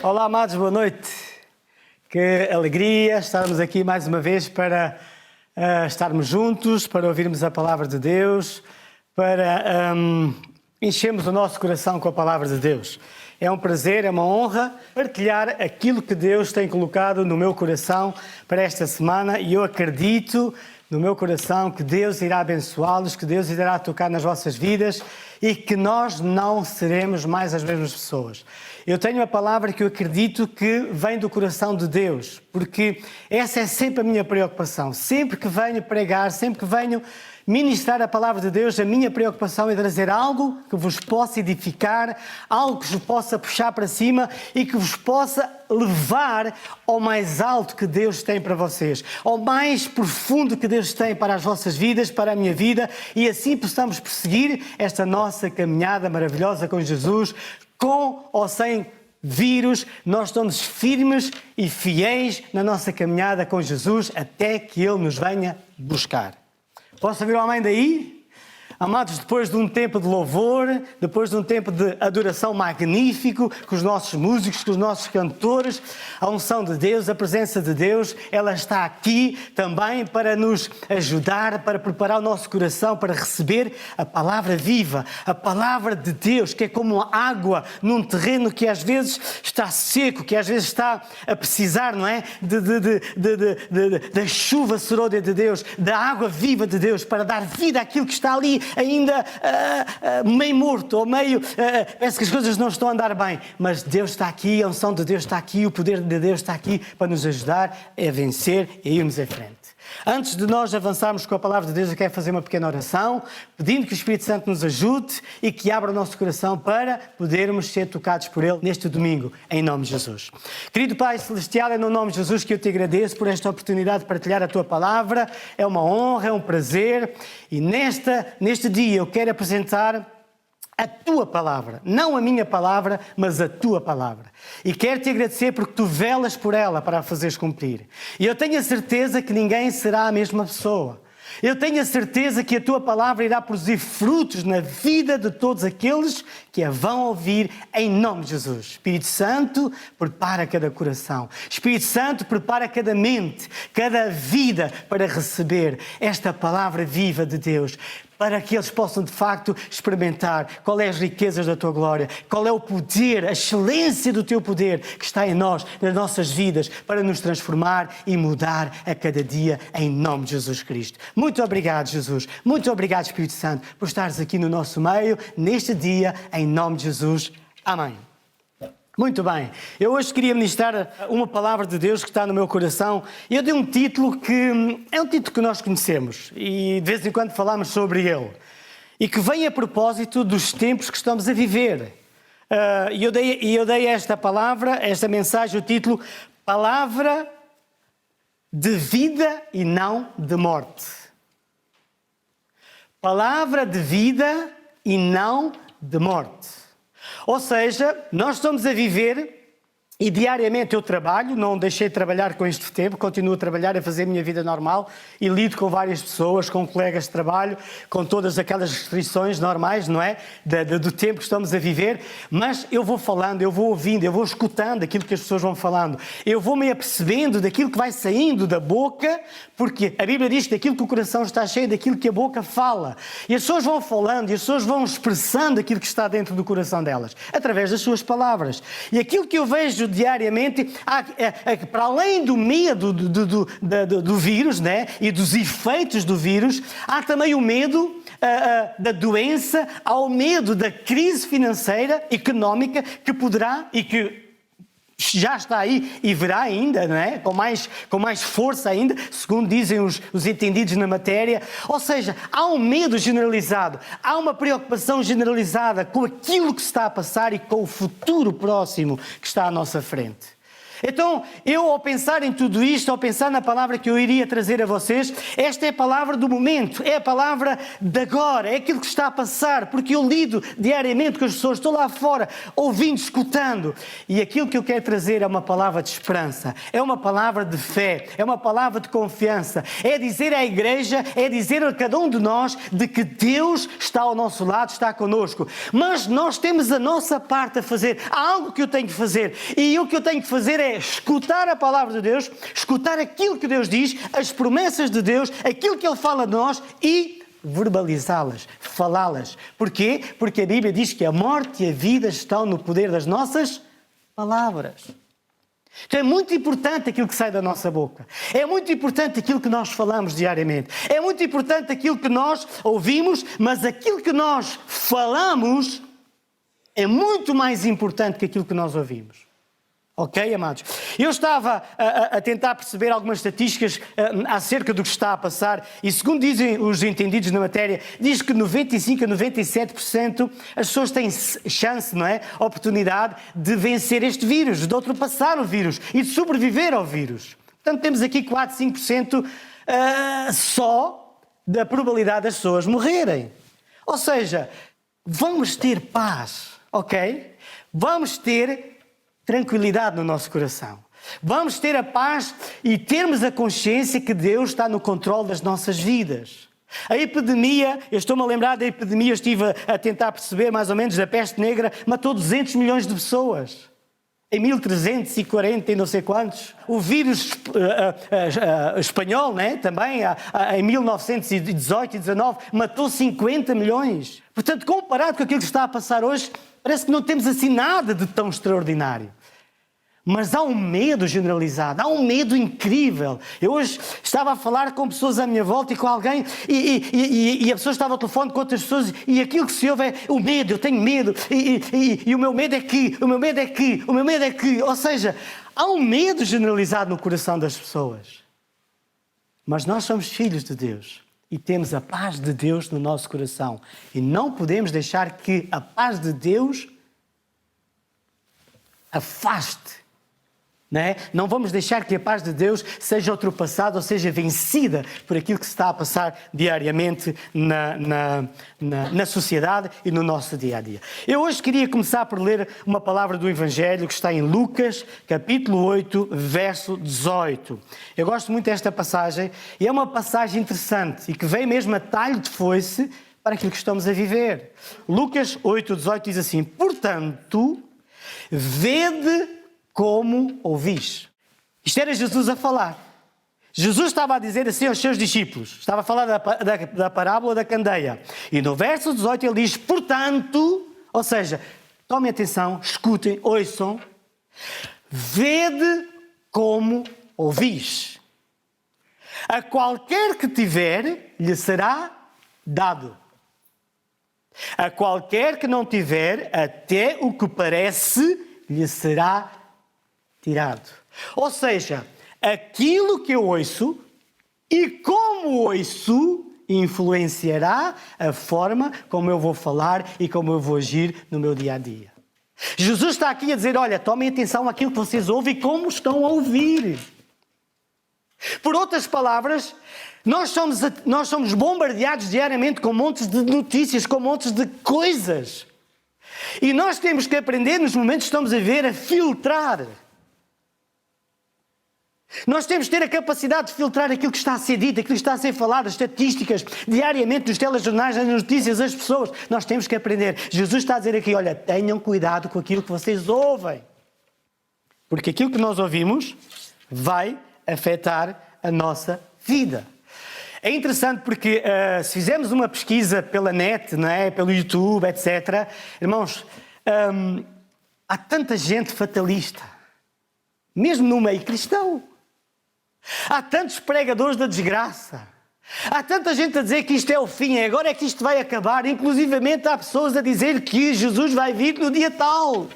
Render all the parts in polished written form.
Olá, amados, boa noite. Que alegria estarmos aqui mais uma vez para estarmos juntos, para ouvirmos a palavra de Deus, para enchermos o nosso coração com a palavra de Deus. É um prazer, é uma honra partilhar aquilo que Deus tem colocado no meu coração para esta semana e eu acredito no meu coração que Deus irá abençoá-los, que Deus irá tocar nas vossas vidas e que nós não seremos mais as mesmas pessoas. Eu tenho uma palavra que eu acredito que vem do coração de Deus, porque essa é sempre a minha preocupação. Sempre que venho pregar, sempre que venho ministrar a palavra de Deus, a minha preocupação é trazer algo que vos possa edificar, algo que vos possa puxar para cima e que vos possa levar ao mais alto que Deus tem para vocês, ao mais profundo que Deus tem para as vossas vidas, para a minha vida, e assim possamos prosseguir esta nossa caminhada maravilhosa com Jesus, com ou sem vírus. Nós estamos firmes e fiéis na nossa caminhada com Jesus até que Ele nos venha buscar. Posso ouvir o amém daí? Amados, depois de um tempo de louvor, depois de um tempo de adoração magnífico, com os nossos músicos, com os nossos cantores, a unção de Deus, a presença de Deus, ela está aqui também para nos ajudar, para preparar o nosso coração, para receber a palavra viva, a palavra de Deus, que é como água num terreno que às vezes está seco, que às vezes está a precisar, não é? Da chuva serôdia de Deus, da água viva de Deus, para dar vida àquilo que está ali ainda meio morto, ou meio... parece que as coisas não estão a andar bem, mas Deus está aqui, a unção de Deus está aqui, o poder de Deus está aqui para nos ajudar a vencer e irmos em frente. Antes de nós avançarmos com a palavra de Deus, eu quero fazer uma pequena oração, pedindo que o Espírito Santo nos ajude e que abra o nosso coração para podermos ser tocados por Ele neste domingo, em nome de Jesus. Querido Pai Celestial, é no nome de Jesus que eu te agradeço por esta oportunidade de partilhar a Tua palavra. É uma honra, é um prazer e neste dia eu quero apresentar a Tua palavra, não a minha palavra, mas a Tua palavra. E quero te agradecer porque Tu velas por ela para a fazeres cumprir. E eu tenho a certeza que ninguém será a mesma pessoa. Eu tenho a certeza que a Tua palavra irá produzir frutos na vida de todos aqueles que a vão ouvir em nome de Jesus. Espírito Santo, prepara cada coração. Espírito Santo, prepara cada mente, cada vida para receber esta palavra viva de Deus, para que eles possam de facto experimentar qual é as riquezas da Tua glória, qual é o poder, a excelência do Teu poder que está em nós, nas nossas vidas, para nos transformar e mudar a cada dia em nome de Jesus Cristo. Muito obrigado, Jesus. Muito obrigado, Espírito Santo, por estares aqui no nosso meio, neste dia, em nome de Jesus. Amém. Muito bem, eu hoje queria ministrar uma palavra de Deus que está no meu coração e eu dei um título que é um título que nós conhecemos e de vez em quando falamos sobre ele e que vem a propósito dos tempos que estamos a viver. E eu dei esta palavra, esta mensagem, o título Palavra de Vida e não de Morte. Palavra de vida e não de morte. Ou seja, nós estamos a viver e diariamente eu trabalho, não deixei de trabalhar com este tempo, continuo a trabalhar, a fazer a minha vida normal e lido com várias pessoas, com colegas de trabalho, com todas aquelas restrições normais, não é? Do tempo que estamos a viver, mas eu vou falando, eu vou ouvindo, eu vou escutando aquilo que as pessoas vão falando, eu vou me apercebendo daquilo que vai saindo da boca, porque a Bíblia diz que daquilo que o coração está cheio, daquilo que a boca fala. E as pessoas vão falando e as pessoas vão expressando aquilo que está dentro do coração delas, através das suas palavras. E aquilo que eu vejo diariamente, para além do medo do vírus, né, e dos efeitos do vírus, há também o medo da doença, há o medo da crise financeira, económica, que poderá e que já está aí e virá ainda, não é? Com mais força ainda, segundo dizem os entendidos na matéria. Ou seja, há um medo generalizado, há uma preocupação generalizada com aquilo que está a passar e com o futuro próximo que está à nossa frente. Então, eu ao pensar em tudo isto, ao pensar na palavra que eu iria trazer a vocês, esta é a palavra do momento, é a palavra de agora, é aquilo que está a passar, porque eu lido diariamente com as pessoas, estou lá fora, ouvindo, escutando, e aquilo que eu quero trazer é uma palavra de esperança, é uma palavra de fé, é uma palavra de confiança, é dizer à igreja, é dizer a cada um de nós de que Deus está ao nosso lado, está connosco, mas nós temos a nossa parte a fazer, há algo que eu tenho que fazer, e o que eu tenho que fazer é escutar a palavra de Deus, escutar aquilo que Deus diz, as promessas de Deus, aquilo que Ele fala de nós e verbalizá-las, falá-las. Porquê? Porque a Bíblia diz que a morte e a vida estão no poder das nossas palavras. Então é muito importante aquilo que sai da nossa boca. É muito importante aquilo que nós falamos diariamente. É muito importante aquilo que nós ouvimos, mas aquilo que nós falamos é muito mais importante que aquilo que nós ouvimos. Ok, amados? Eu estava a tentar perceber algumas estatísticas acerca do que está a passar e, segundo dizem os entendidos na matéria, diz que 95% a 97% as pessoas têm chance, não é? Oportunidade de vencer este vírus, de ultrapassar o vírus e de sobreviver ao vírus. Portanto, temos aqui 4, 5% só da probabilidade das pessoas morrerem. Ou seja, vamos ter paz, ok? Vamos ter tranquilidade no nosso coração. Vamos ter a paz e termos a consciência que Deus está no controle das nossas vidas. A epidemia, eu estou-me a lembrar da epidemia, eu estive a tentar perceber mais ou menos, da peste negra, matou 200 milhões de pessoas. Em 1340 e não sei quantos. O vírus espanhol, né, também, em 1918 e 19, matou 50 milhões. Portanto, comparado com aquilo que está a passar hoje, parece que não temos assim nada de tão extraordinário. Mas há um medo generalizado, há um medo incrível. Eu hoje estava a falar com pessoas à minha volta e com alguém e a pessoa estava ao telefone com outras pessoas e aquilo que se ouve é o medo, eu tenho medo e o meu medo é que, o meu medo é que, o meu medo é que. Ou seja, há um medo generalizado no coração das pessoas. Mas nós somos filhos de Deus e temos a paz de Deus no nosso coração. E não podemos deixar que a paz de Deus afaste. Não é? Não vamos deixar que a paz de Deus seja ultrapassada ou seja vencida por aquilo que se está a passar diariamente na sociedade e no nosso dia-a-dia. Eu hoje queria começar por ler uma palavra do Evangelho que está em Lucas, capítulo 8, verso 18. Eu gosto muito desta passagem e é uma passagem interessante e que vem mesmo a talho de foice para aquilo que estamos a viver. Lucas 8, 18 diz assim: portanto, vede como ouvis. Isto era Jesus a falar. Jesus estava a dizer assim aos seus discípulos. Estava a falar da parábola da candeia. E no verso 18 ele diz, portanto, ou seja, tomem atenção, escutem, ouçam, vede como ouvis. A qualquer que tiver, lhe será dado. A qualquer que não tiver, até o que parece, lhe será tirado. Ou seja, aquilo que eu ouço e como ouço influenciará a forma como eu vou falar e como eu vou agir no meu dia-a-dia. Jesus está aqui a dizer, olha, tomem atenção àquilo que vocês ouvem e como estão a ouvir. Por outras palavras, nós somos bombardeados diariamente com montes de notícias, com montes de coisas. E nós temos que aprender, nos momentos que estamos a ver, a filtrar. Nós temos que ter a capacidade de filtrar aquilo que está a ser dito, aquilo que está a ser falado, as estatísticas, diariamente, nos telejornais, nas notícias, as pessoas. Nós temos que aprender. Jesus está a dizer aqui, olha, tenham cuidado com aquilo que vocês ouvem. Porque aquilo que nós ouvimos vai afetar a nossa vida. É interessante porque se fizermos uma pesquisa pela net, não é? Pelo YouTube, etc., irmãos, há tanta gente fatalista, mesmo no meio cristão. Há tantos pregadores da desgraça. Há tanta gente a dizer que isto é o fim, agora é que isto vai acabar. Inclusivamente há pessoas a dizer que Jesus vai vir no dia tal.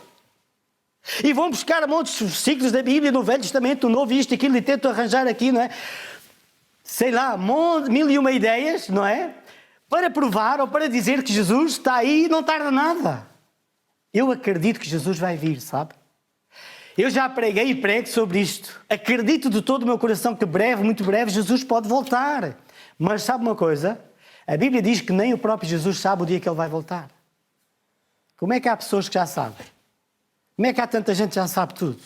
E vão buscar montes de versículos da Bíblia, no Velho Testamento, no Novo, isto, aquilo, e tentam arranjar aqui, não é? Sei lá, mil e uma ideias, não é? Para provar ou para dizer que Jesus está aí e não tarda nada. Eu acredito que Jesus vai vir, sabe? Eu já preguei e prego sobre isto. Acredito de todo o meu coração que breve, muito breve, Jesus pode voltar. Mas sabe uma coisa? A Bíblia diz que nem o próprio Jesus sabe o dia que Ele vai voltar. Como é que há pessoas que já sabem? Como é que há tanta gente que já sabe tudo?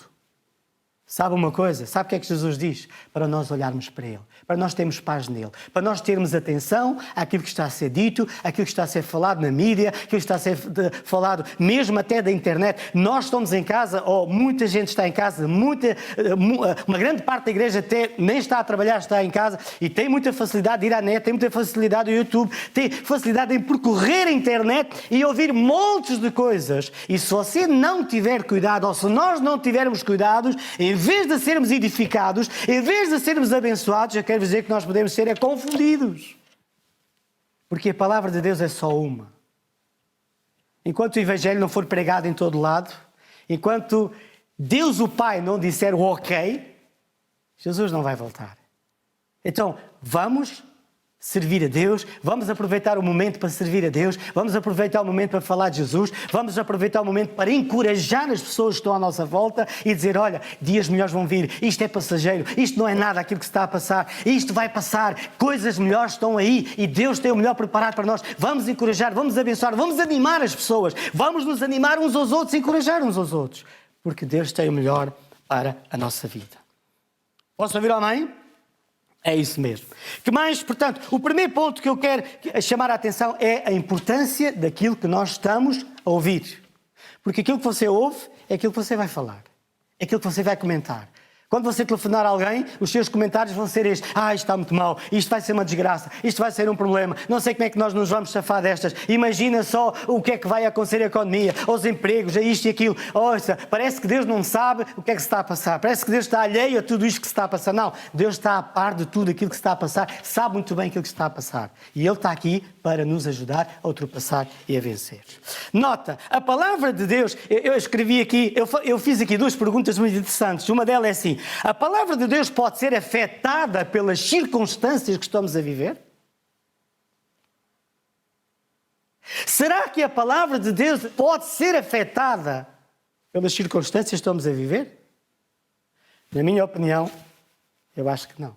Sabe uma coisa? Sabe o que é que Jesus diz? Para nós olharmos para Ele, para nós termos paz nele, para nós termos atenção àquilo que está a ser dito, àquilo que está a ser falado na mídia, àquilo que está a ser falado mesmo até da internet. Nós estamos em casa, ou muita gente está em casa, uma grande parte da igreja até nem está a trabalhar, está em casa e tem muita facilidade de ir à net, tem muita facilidade do YouTube, tem facilidade em percorrer a internet e ouvir montes de coisas. E se você não tiver cuidado, ou se nós não tivermos cuidados, em vez de sermos edificados, em vez de sermos abençoados, eu quero dizer que nós podemos ser confundidos. Porque a palavra de Deus é só uma. Enquanto o Evangelho não for pregado em todo lado, enquanto Deus o Pai não disser o ok, Jesus não vai voltar. Então, vamos servir a Deus, vamos aproveitar o momento para servir a Deus, vamos aproveitar o momento para falar de Jesus, vamos aproveitar o momento para encorajar as pessoas que estão à nossa volta e dizer, olha, dias melhores vão vir, isto é passageiro, isto não é nada aquilo que se está a passar, isto vai passar, coisas melhores estão aí e Deus tem o melhor preparado para nós. Vamos encorajar, vamos abençoar, vamos animar as pessoas, vamos nos animar uns aos outros, encorajar uns aos outros, porque Deus tem o melhor para a nossa vida. Posso ouvir amém? É isso mesmo. Que mais, portanto, o primeiro ponto que eu quero chamar a atenção é a importância daquilo que nós estamos a ouvir. Porque aquilo que você ouve é aquilo que você vai falar. É aquilo que você vai comentar. Quando você telefonar a alguém, os seus comentários vão ser estes. Isto está muito mal, isto vai ser uma desgraça, isto vai ser um problema, não sei como é que nós nos vamos safar destas. Imagina só o que é que vai acontecer à economia, aos empregos, a isto e aquilo. Ouça, parece que Deus não sabe o que é que se está a passar. Parece que Deus está alheio a tudo isto que se está a passar. Não, Deus está a par de tudo aquilo que se está a passar, sabe muito bem aquilo que se está a passar. E Ele está aqui para nos ajudar a ultrapassar e a vencer. Nota, a palavra de Deus, eu escrevi aqui, eu fiz aqui duas perguntas muito interessantes. Uma delas é assim: a palavra de Deus pode ser afetada pelas circunstâncias que estamos a viver? Será que a palavra de Deus pode ser afetada pelas circunstâncias que estamos a viver? Na minha opinião, eu acho que não.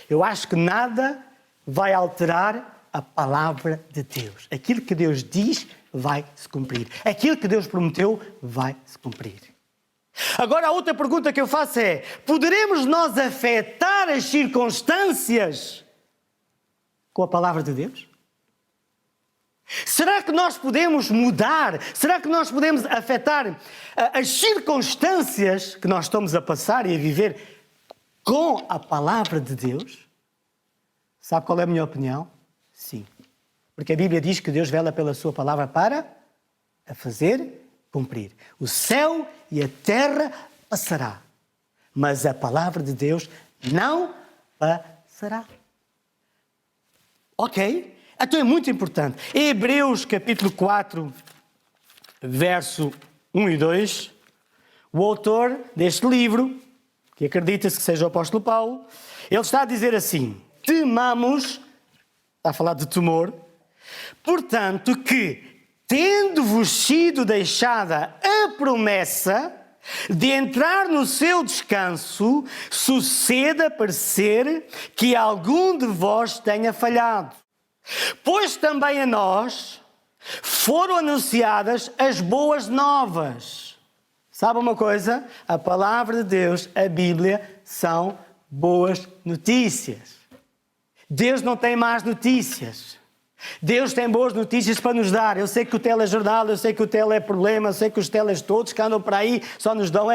Eu acho que nada vai alterar a palavra de Deus. Aquilo que Deus diz vai se cumprir. Aquilo que Deus prometeu vai se cumprir. Agora a outra pergunta que eu faço é: poderemos nós afetar as circunstâncias com a palavra de Deus? Será que nós podemos mudar? Será que nós podemos afetar as circunstâncias que nós estamos a passar e a viver com a palavra de Deus? Sabe qual é a minha opinião? Sim. Porque a Bíblia diz que Deus vela pela sua palavra para a fazer cumprir. O céu e a terra passará, mas a palavra de Deus não passará. Ok? Então é muito importante. Em Hebreus capítulo 4, verso 1 e 2, o autor deste livro, que acredita-se que seja o apóstolo Paulo, ele está a dizer assim: temamos, está a falar de temor, portanto que, tendo-vos sido deixada a promessa de entrar no seu descanso, suceda parecer que algum de vós tenha falhado. Pois também a nós foram anunciadas as boas novas. Sabe uma coisa? A palavra de Deus, a Bíblia, são boas notícias. Deus não tem más notícias. Deus tem boas notícias para nos dar. Eu sei que o telejornal, eu sei que o teleproblema, eu sei que os teles todos que andam por aí só nos dão,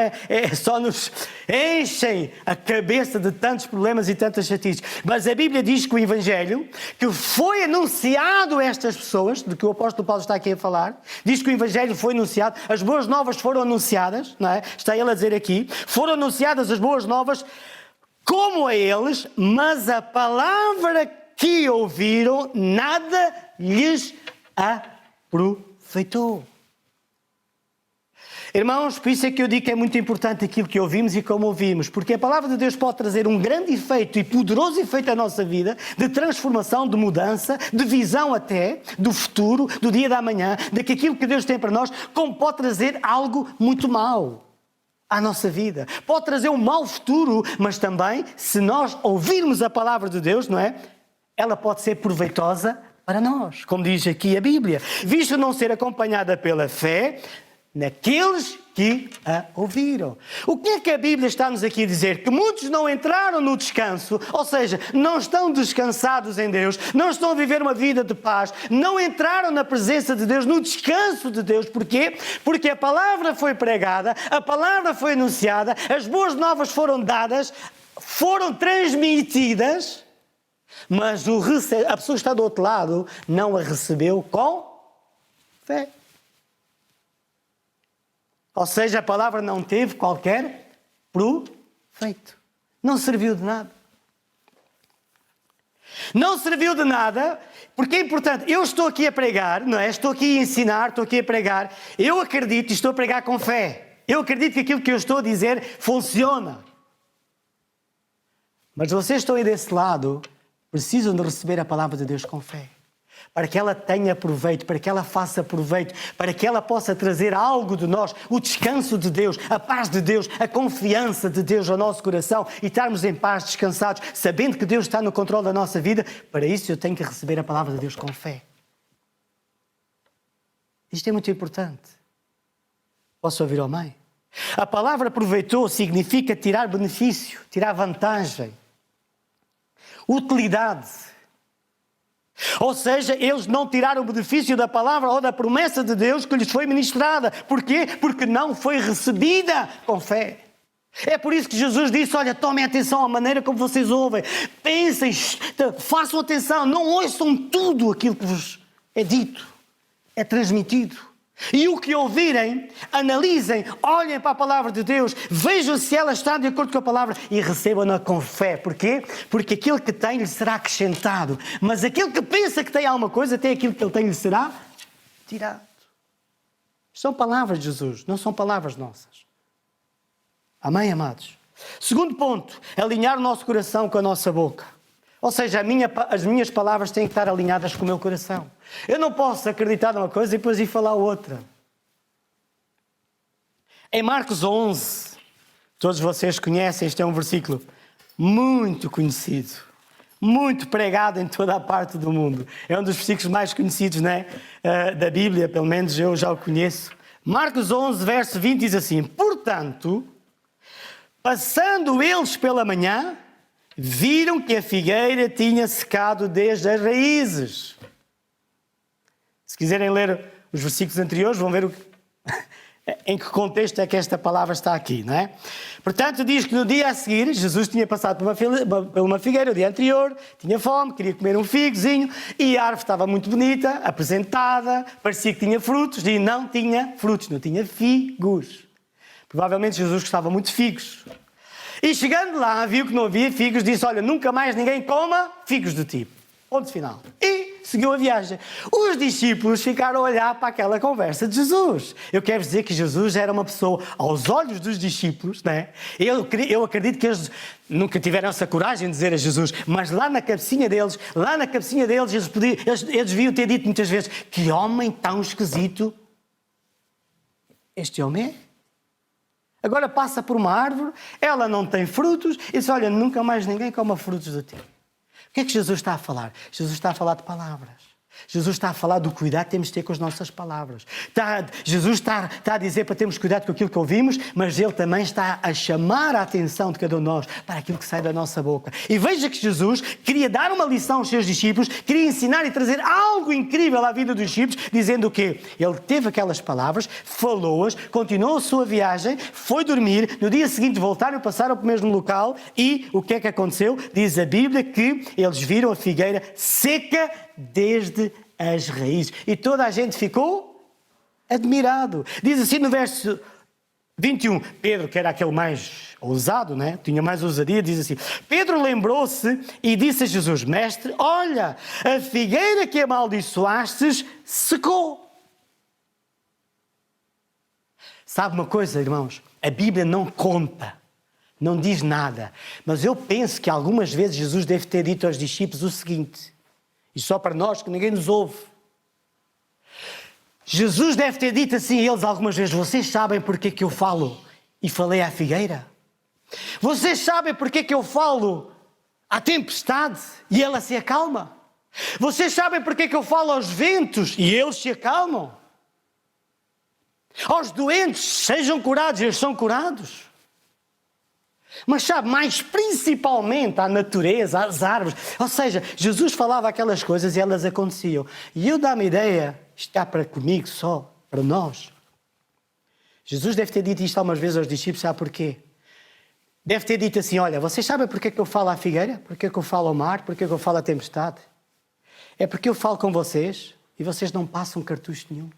só nos enchem a cabeça de tantos problemas e tantas chatices. Mas a Bíblia diz que o Evangelho, que foi anunciado a estas pessoas, de que o apóstolo Paulo está aqui a falar, diz que o Evangelho foi anunciado, as boas novas foram anunciadas, não é? Está ele a dizer aqui, foram anunciadas as boas novas como a eles, mas a palavra que ouviram, nada lhes aproveitou. Irmãos, por isso é que eu digo que é muito importante aquilo que ouvimos e como ouvimos, porque a palavra de Deus pode trazer um grande efeito e poderoso efeito à nossa vida, de transformação, de mudança, de visão até, do futuro, do dia da manhã, de que aquilo que Deus tem para nós, como pode trazer algo muito mau. à nossa vida. Pode trazer um mau futuro, mas também, se nós ouvirmos a palavra de Deus, não é? Ela pode ser proveitosa para nós, como diz aqui a Bíblia, visto não ser acompanhada pela fé naqueles que a ouviram. O que é que a Bíblia está-nos aqui a dizer? Que muitos não entraram no descanso, ou seja, não estão descansados em Deus, não estão a viver uma vida de paz, não entraram na presença de Deus, no descanso de Deus. Porquê? Porque a palavra foi pregada, a palavra foi anunciada, as boas novas foram dadas, foram transmitidas, mas a pessoa que está do outro lado não a recebeu com fé. Ou seja, a palavra não teve qualquer proveito. Não serviu de nada. Não serviu de nada, porque é importante. Eu estou aqui a pregar, não é? Estou aqui a ensinar, estou aqui a pregar. Eu acredito e estou a pregar com fé. Eu acredito que aquilo que eu estou a dizer funciona. Mas vocês estão aí desse lado, precisam de receber a palavra de Deus com fé. Para que ela tenha proveito, para que ela faça proveito, para que ela possa trazer algo de nós, o descanso de Deus, a paz de Deus, a confiança de Deus ao nosso coração e estarmos em paz, descansados, sabendo que Deus está no controle da nossa vida. Para isso eu tenho que receber a palavra de Deus com fé. Isto é muito importante. Posso ouvir, mãe? A palavra aproveitou significa tirar benefício, tirar vantagem, utilidade. Ou seja, eles não tiraram o benefício da palavra ou da promessa de Deus que lhes foi ministrada. Porquê? Porque não foi recebida com fé. É por isso que Jesus disse, olha, tomem atenção à maneira como vocês ouvem. Pensem, façam atenção, não ouçam tudo aquilo que vos é dito, é transmitido. E o que ouvirem, analisem, olhem para a palavra de Deus, vejam se ela está de acordo com a palavra e recebam-na com fé. Porquê? Porque aquilo que tem lhe será acrescentado. Mas aquele que pensa que tem alguma coisa, até aquilo que ele tem lhe será tirado. São palavras de Jesus, não são palavras nossas. Amém, amados? Segundo ponto, alinhar o nosso coração com a nossa boca. Ou seja, as minhas palavras têm que estar alinhadas com o meu coração. Eu não posso acreditar numa coisa e depois ir falar outra. Em Marcos 11, todos vocês conhecem, este é um versículo muito conhecido, muito pregado em toda a parte do mundo. É um dos versículos mais conhecidos, né, da Bíblia, pelo menos eu já o conheço. Marcos 11, verso 20 diz assim, portanto, passando eles pela manhã, viram que a figueira tinha secado desde as raízes. Se quiserem ler os versículos anteriores, vão ver em que contexto é que esta palavra está aqui, não é? Portanto, diz que no dia a seguir, Jesus tinha passado por uma figueira o dia anterior, tinha fome, queria comer um figozinho, e a árvore estava muito bonita, apresentada, parecia que tinha frutos, e não tinha frutos, não tinha figos. Provavelmente Jesus gostava muito de figos. E chegando lá, viu que não havia figos, disse, olha, nunca mais ninguém coma figos do tipo. Ponto final. E seguiu a viagem. Os discípulos ficaram a olhar para aquela conversa de Jesus. Eu quero dizer que Jesus era uma pessoa, aos olhos dos discípulos, né? Eu acredito que eles nunca tiveram essa coragem de dizer a Jesus, mas lá na cabecinha deles, eles deviam ter dito muitas vezes, que homem tão esquisito este homem é. Agora passa por uma árvore, ela não tem frutos, e diz, olha, nunca mais ninguém coma frutos de ti. O que é que Jesus está a falar? Jesus está a falar de palavras. Jesus está a falar do cuidado que temos de ter com as nossas palavras. Jesus está a dizer para termos cuidado com aquilo que ouvimos, mas Ele também está a chamar a atenção de cada um de nós para aquilo que sai da nossa boca. E veja que Jesus queria dar uma lição aos seus discípulos, queria ensinar e trazer algo incrível à vida dos discípulos, dizendo o quê? Ele teve aquelas palavras, falou-as, continuou a sua viagem, foi dormir, no dia seguinte voltaram, passaram para o mesmo local e o que é que aconteceu? Diz a Bíblia que eles viram a figueira seca desde as raízes. E toda a gente ficou admirado. Diz assim no verso 21, Pedro, que era aquele mais ousado, né? Tinha mais ousadia, diz assim, Pedro lembrou-se e disse a Jesus, mestre, olha, a figueira que amaldiçoastes secou. Sabe uma coisa, irmãos? A Bíblia não conta, não diz nada, mas eu penso que algumas vezes Jesus deve ter dito aos discípulos o seguinte, e só para nós que ninguém nos ouve. Jesus deve ter dito assim a eles algumas vezes, vocês sabem porque é que eu falo e falei à figueira. Vocês sabem porque é que eu falo à tempestade e ela se acalma? Vocês sabem porque é que eu falo aos ventos e eles se acalmam? Aos doentes, sejam curados, eles são curados. Mas sabe, mais principalmente à natureza, às árvores. Ou seja, Jesus falava aquelas coisas e elas aconteciam. E eu dá-me ideia, está para comigo só, para nós. Jesus deve ter dito isto algumas vezes aos discípulos, sabe porquê? Deve ter dito assim, olha, vocês sabem porque é que eu falo à figueira? Porque é que eu falo ao mar? Porque é que eu falo à tempestade? É porque eu falo com vocês e vocês não passam cartucho nenhum.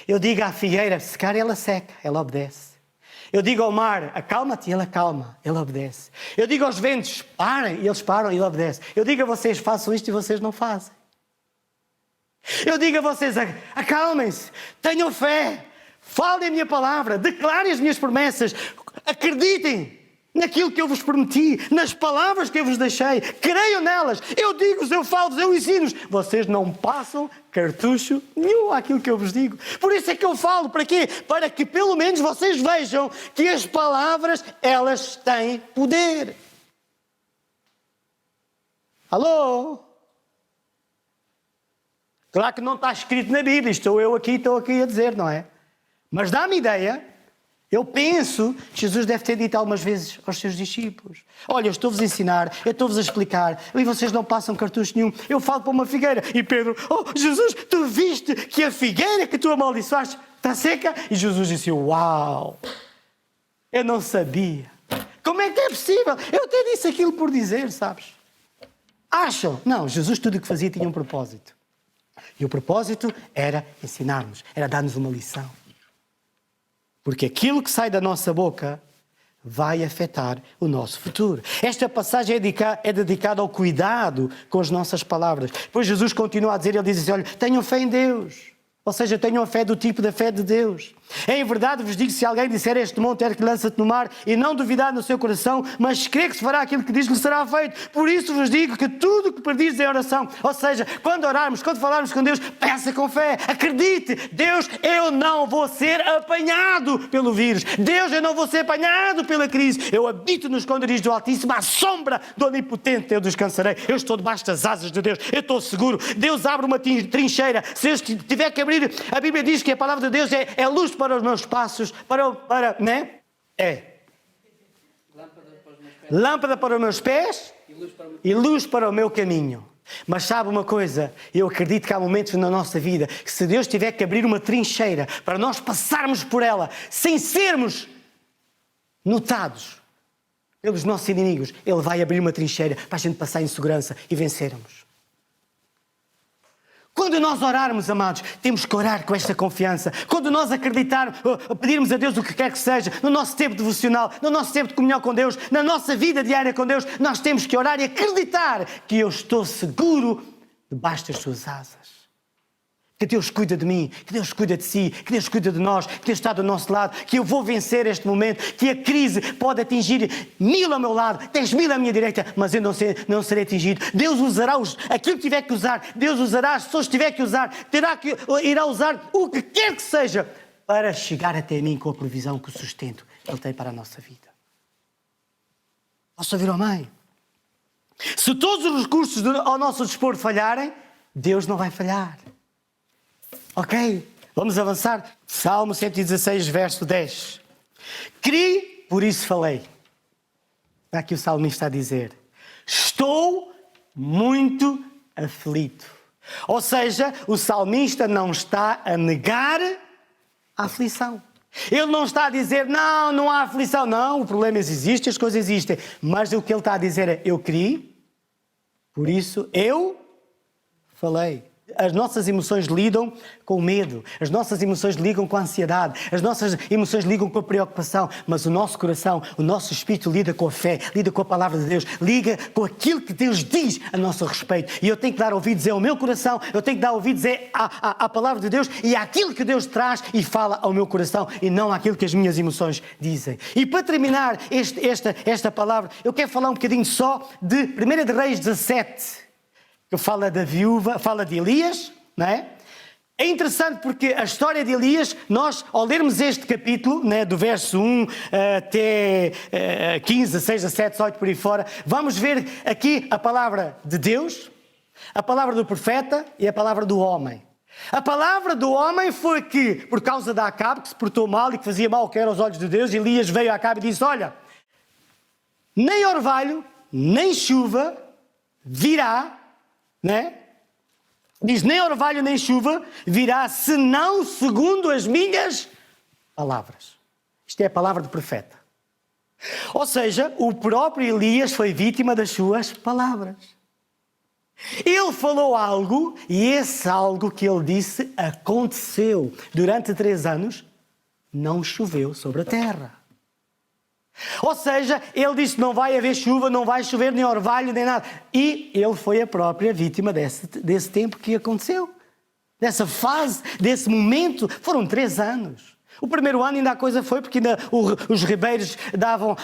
Eu digo à figueira, secar, ela seca, ela obedece. Eu digo ao mar, acalma-te, e ele acalma, ele obedece. Eu digo aos ventos, parem, e eles param, e ele obedece. Eu digo a vocês, façam isto, e vocês não fazem. Eu digo a vocês, acalmem-se, tenham fé, falem a minha palavra, declarem as minhas promessas, acreditem naquilo que eu vos prometi, nas palavras que eu vos deixei, creiam nelas. Eu digo-vos, eu falo-vos, eu ensino-vos. Vocês não passam cartucho nenhum àquilo que eu vos digo. Por isso é que eu falo, para quê? Para que pelo menos vocês vejam que as palavras, elas têm poder. Alô? Claro que não está escrito na Bíblia, estou aqui a dizer, não é? Mas dá-me ideia. Eu penso que Jesus deve ter dito algumas vezes aos seus discípulos, olha, eu estou-vos a ensinar, eu estou-vos a explicar, e vocês não passam cartucho nenhum. Eu falo para uma figueira e Pedro, oh Jesus, tu viste que a figueira que tu amaldiçoaste está seca? E Jesus disse, uau, eu não sabia. Como é que é possível? Eu até disse aquilo por dizer, sabes? Acham? Não, Jesus tudo o que fazia tinha um propósito. E o propósito era ensinar-nos, era dar-nos uma lição. Porque aquilo que sai da nossa boca vai afetar o nosso futuro. Esta passagem é dedicada ao cuidado com as nossas palavras. Depois Jesus continua a dizer, ele diz assim, olha, tenham fé em Deus. Ou seja, tenham a fé do tipo da fé de Deus. Em verdade vos digo, se alguém disser a este monte, que lança-te no mar, e não duvidar no seu coração, mas crê que se fará aquilo que diz, lhe será feito. Por isso vos digo que tudo o que pedires em oração, ou seja, quando orarmos, quando falarmos com Deus, peça com fé, acredite, Deus, eu não vou ser apanhado pelo vírus. Deus, eu não vou ser apanhado pela crise. Eu habito nos esconderijos do Altíssimo, à sombra do Onipotente, eu descansarei. Eu estou debaixo das asas de Deus, eu estou seguro. Deus abre uma trincheira. Se eu tiver que abrir, a Bíblia diz que a palavra de Deus é luz para os meus passos, né? Lâmpada para os meus pés e luz para o meu caminho. Mas sabe uma coisa? Eu acredito que há momentos na nossa vida que se Deus tiver que abrir uma trincheira para nós passarmos por ela sem sermos notados pelos nossos inimigos, Ele vai abrir uma trincheira para a gente passar em segurança e vencermos. Quando nós orarmos, amados, temos que orar com esta confiança. Quando nós acreditarmos, pedirmos a Deus o que quer que seja, no nosso tempo devocional, no nosso tempo de comunhão com Deus, na nossa vida diária com Deus, nós temos que orar e acreditar que eu estou seguro debaixo das suas asas. Que Deus cuida de mim, que Deus cuida de si, que Deus cuida de nós, que Deus está do nosso lado, que eu vou vencer este momento, que a crise pode atingir 1000 ao meu lado, 10.000 à minha direita, mas eu não serei atingido. Deus usará aquilo que tiver que usar, Deus usará as pessoas que tiver que usar, irá usar o que quer que seja para chegar até mim com a provisão, com o sustento que Ele tem para a nossa vida. Posso ouvir ao meio? Se todos os recursos ao nosso dispor falharem, Deus não vai falhar. Ok, vamos avançar. Salmo 116, verso 10. Criei, por isso falei. Está aqui o salmista a dizer. Estou muito aflito. Ou seja, o salmista não está a negar a aflição. Ele não está a dizer, não há aflição. Não, o problema existe, as coisas existem. Mas o que ele está a dizer é, eu criei, por isso eu falei. As nossas emoções lidam com o medo, as nossas emoções ligam com a ansiedade, as nossas emoções ligam com a preocupação, mas o nosso coração, o nosso espírito lida com a fé, lida com a palavra de Deus, liga com aquilo que Deus diz a nosso respeito. E eu tenho que dar ouvidos ao meu coração, eu tenho que dar ouvidos à palavra de Deus e àquilo que Deus traz e fala ao meu coração e não àquilo que as minhas emoções dizem. E para terminar esta palavra, eu quero falar um bocadinho só de 1 de Reis 17, que fala da viúva, fala de Elias, não é? É interessante porque a história de Elias, nós, ao lermos este capítulo, né, do verso 1 até 15, 16, 17, 18, por aí fora, vamos ver aqui a palavra de Deus, a palavra do profeta e a palavra do homem. A palavra do homem foi que, por causa de Acabe, que se portou mal e que fazia mal que era aos olhos de Deus, Elias veio a Acabe e disse, olha, nem orvalho, nem chuva virá, né? Diz, nem orvalho nem chuva virá, senão segundo as minhas palavras. Isto é a palavra do profeta. Ou seja, o próprio Elias foi vítima das suas palavras. Ele falou algo e esse algo que ele disse aconteceu. Durante 3 anos não choveu sobre a terra. Ou seja, ele disse não vai haver chuva, não vai chover nem orvalho nem nada. E ele foi a própria vítima desse tempo que aconteceu. Dessa fase, desse momento. Foram 3 anos. O primeiro ano ainda a coisa foi porque ainda os ribeiros davam,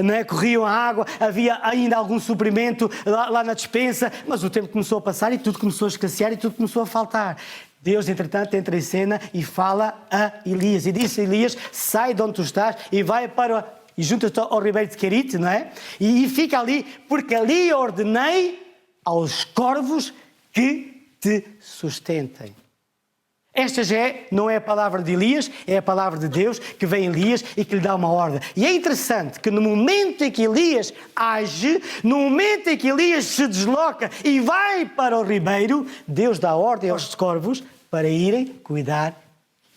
né, corriam a água, havia ainda algum suprimento lá na despensa, mas o tempo começou a passar e tudo começou a escassear e tudo começou a faltar. Deus, entretanto, entra em cena e fala a Elias. E disse a Elias, sai de onde tu estás e vai para... E junta-te ao ribeiro de Querite, não é? E fica ali, porque ali ordenei aos corvos que te sustentem. Esta já não é a palavra de Elias, é a palavra de Deus que vem em Elias e que lhe dá uma ordem. E é interessante que no momento em que Elias age, no momento em que Elias se desloca e vai para o ribeiro, Deus dá ordem aos corvos para irem cuidar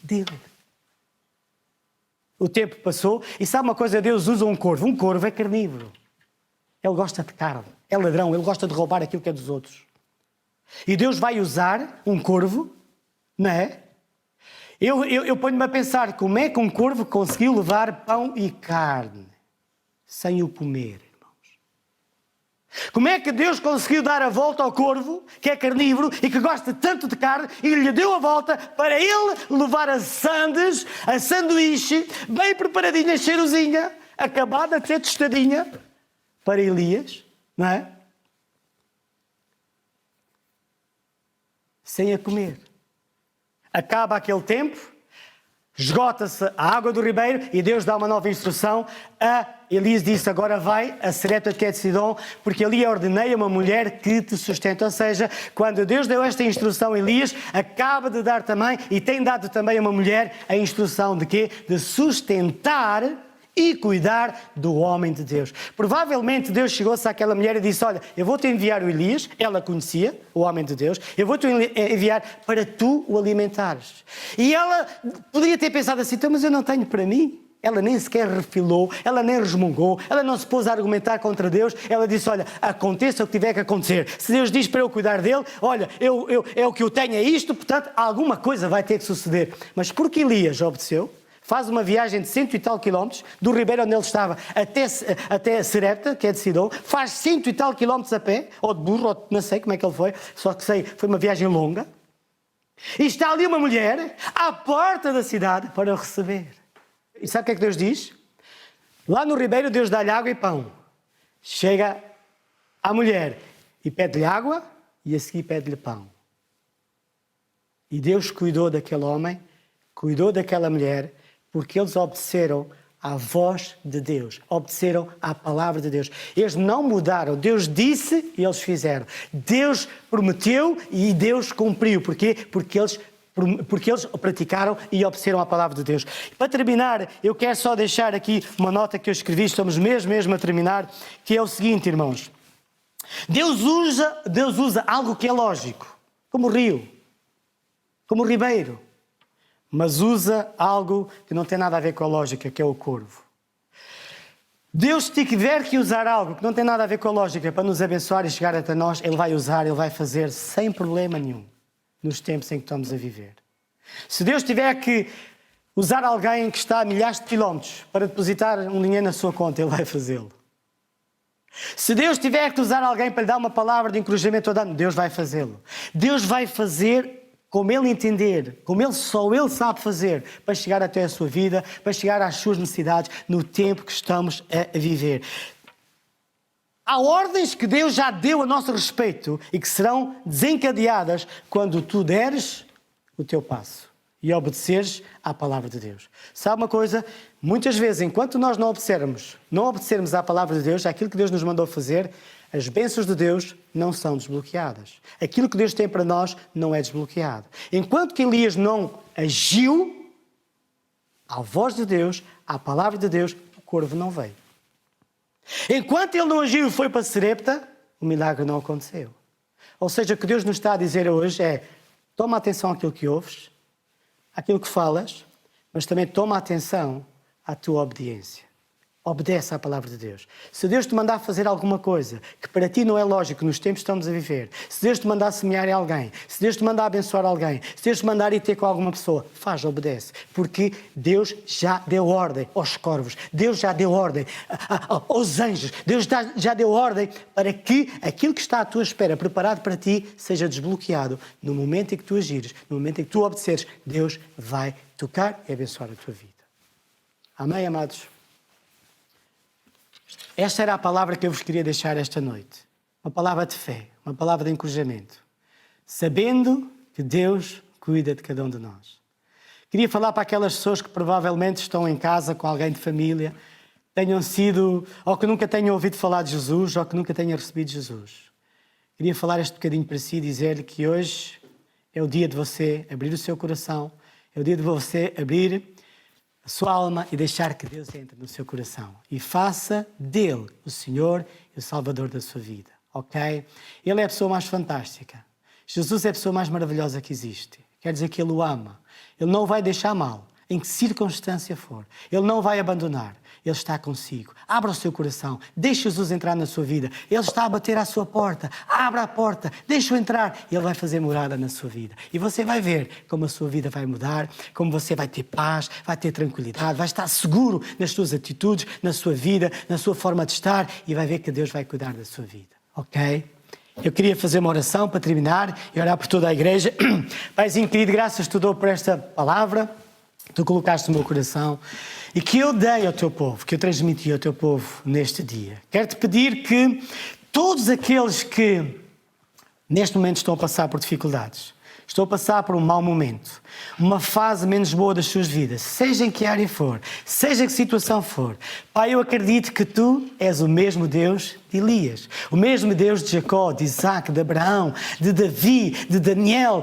dele. O tempo passou e sabe uma coisa? Deus usa um corvo. Um corvo é carnívoro. Ele gosta de carne. É ladrão. Ele gosta de roubar aquilo que é dos outros. E Deus vai usar um corvo, não é? Eu ponho-me a pensar como é que um corvo conseguiu levar pão e carne sem o comer. Como é que Deus conseguiu dar a volta ao corvo, que é carnívoro e que gosta tanto de carne, e lhe deu a volta para ele levar a sanduíche, bem preparadinha, cheirosinha, acabada de ser tostadinha, para Elias, não é? Sem a comer. Acaba aquele tempo, esgota-se a água do ribeiro e Deus dá uma nova instrução. Elias disse, agora vai a Sarepta que é de Sidom, porque ali ordenei a uma mulher que te sustenta. Ou seja, quando Deus deu esta instrução, Elias acaba de dar também, e tem dado também a uma mulher a instrução de quê? De sustentar e cuidar do homem de Deus. Provavelmente Deus chegou-se àquela mulher e disse, olha, eu vou-te enviar o Elias, ela conhecia o homem de Deus, eu vou-te enviar para tu o alimentares. E ela podia ter pensado assim, então, mas eu não tenho para mim. Ela nem sequer refilou, ela nem resmungou, ela não se pôs a argumentar contra Deus, ela disse, olha, aconteça o que tiver que acontecer. Se Deus diz para eu cuidar dele, olha, é o que eu tenho é isto, portanto, alguma coisa vai ter que suceder. Mas porque Elias obedeceu, faz uma viagem de 100 e tal quilómetros, do ribeiro onde ele estava até Sarepta, que é de Sidom, faz 100 e tal quilómetros a pé, ou de burro, ou não sei como é que ele foi, só que sei, foi uma viagem longa, e está ali uma mulher à porta da cidade para o receber. E sabe o que é que Deus diz? Lá no ribeiro Deus dá-lhe água e pão. Chega à mulher e pede-lhe água e a seguir pede-lhe pão. E Deus cuidou daquele homem, cuidou daquela mulher, porque eles obedeceram à voz de Deus, obedeceram à palavra de Deus. Eles não mudaram, Deus disse e eles fizeram. Deus prometeu e Deus cumpriu. Porquê? Porque eles praticaram e obedeceram à palavra de Deus. Para terminar, eu quero só deixar aqui uma nota que eu escrevi, estamos mesmo a terminar, que é o seguinte, irmãos. Deus usa algo que é lógico, como o rio, como o ribeiro, mas usa algo que não tem nada a ver com a lógica, que é o corvo. Deus, se tiver que usar algo que não tem nada a ver com a lógica para nos abençoar e chegar até nós, Ele vai usar, Ele vai fazer sem problema nenhum. Nos tempos em que estamos a viver. Se Deus tiver que usar alguém que está a milhares de quilómetros para depositar um dinheiro na sua conta, Ele vai fazê-lo. Se Deus tiver que usar alguém para lhe dar uma palavra de encorajamento ou dano, Deus vai fazê-lo. Deus vai fazer como Ele entender, como só Ele sabe fazer, para chegar até a sua vida, para chegar às suas necessidades no tempo que estamos a viver. Há ordens que Deus já deu a nosso respeito e que serão desencadeadas quando tu deres o teu passo e obedeceres à palavra de Deus. Sabe uma coisa? Muitas vezes, enquanto nós não obedecermos à palavra de Deus, àquilo que Deus nos mandou fazer, as bênçãos de Deus não são desbloqueadas. Aquilo que Deus tem para nós não é desbloqueado. Enquanto que Elias não agiu, à voz de Deus, à palavra de Deus, o corvo não veio. Enquanto ele não agiu e foi para Serepta, o milagre não aconteceu. Ou seja, o que Deus nos está a dizer hoje é: toma atenção àquilo que ouves, àquilo que falas, mas também toma atenção à tua obediência. Obedece à palavra de Deus. Se Deus te mandar fazer alguma coisa que para ti não é lógico nos tempos que estamos a viver, se Deus te mandar semear em alguém, se Deus te mandar abençoar alguém, se Deus te mandar ir ter com alguma pessoa, obedece. Porque Deus já deu ordem aos corvos, Deus já deu ordem aos anjos, Deus já deu ordem para que aquilo que está à tua espera, preparado para ti, seja desbloqueado. No momento em que tu agires, no momento em que tu obedeceres, Deus vai tocar e abençoar a tua vida. Amém, amados? Esta era a palavra que eu vos queria deixar esta noite. Uma palavra de fé, uma palavra de encorajamento. Sabendo que Deus cuida de cada um de nós. Queria falar para aquelas pessoas que provavelmente estão em casa com alguém de família, tenham sido, ou que nunca tenham ouvido falar de Jesus, ou que nunca tenham recebido Jesus. Queria falar este bocadinho para si e dizer-lhe que hoje é o dia de você abrir o seu coração, é o dia de você abrir a sua alma e deixar que Deus entre no seu coração. E faça dele o Senhor e o Salvador da sua vida. Ok? Ele é a pessoa mais fantástica. Jesus é a pessoa mais maravilhosa que existe. Quer dizer que Ele o ama. Ele não o vai deixar mal, em que circunstância for. Ele não vai abandonar. Ele está consigo. Abra o seu coração. Deixe Jesus entrar na sua vida. Ele está a bater à sua porta. Abra a porta. Deixe-o entrar. Ele vai fazer morada na sua vida. E você vai ver como a sua vida vai mudar, como você vai ter paz, vai ter tranquilidade, vai estar seguro nas suas atitudes, na sua vida, na sua forma de estar, e vai ver que Deus vai cuidar da sua vida. Ok? Eu queria fazer uma oração para terminar e orar por toda a igreja. Paizinho querido, graças te dou por esta palavra. Tu colocaste no meu coração e que eu dei ao teu povo, que eu transmiti ao teu povo neste dia. Quero-te pedir que todos aqueles que neste momento estão a passar por dificuldades, estão a passar por um mau momento, uma fase menos boa das suas vidas, seja em que área for, seja em que situação for, Pai, eu acredito que Tu és o mesmo Deus de Elias, o mesmo Deus de Jacó, de Isaac, de Abraão, de Davi, de Daniel,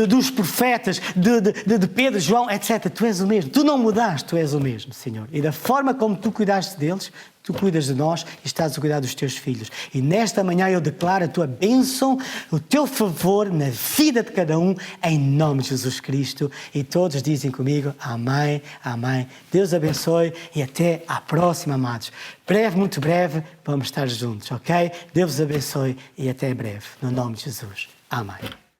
dos profetas, de Pedro, João, etc. Tu és o mesmo. Tu não mudaste, Tu és o mesmo, Senhor. E da forma como Tu cuidaste deles, Tu cuidas de nós e estás a cuidar dos Teus filhos. E nesta manhã eu declaro a Tua bênção, o Teu favor na vida de cada um, em nome de Jesus Cristo. E todos dizem comigo, amém, amém. Deus abençoe e até à próxima, amados. Breve, muito breve, vamos estar juntos, ok? Deus abençoe e até breve. No nome de Jesus. Amém.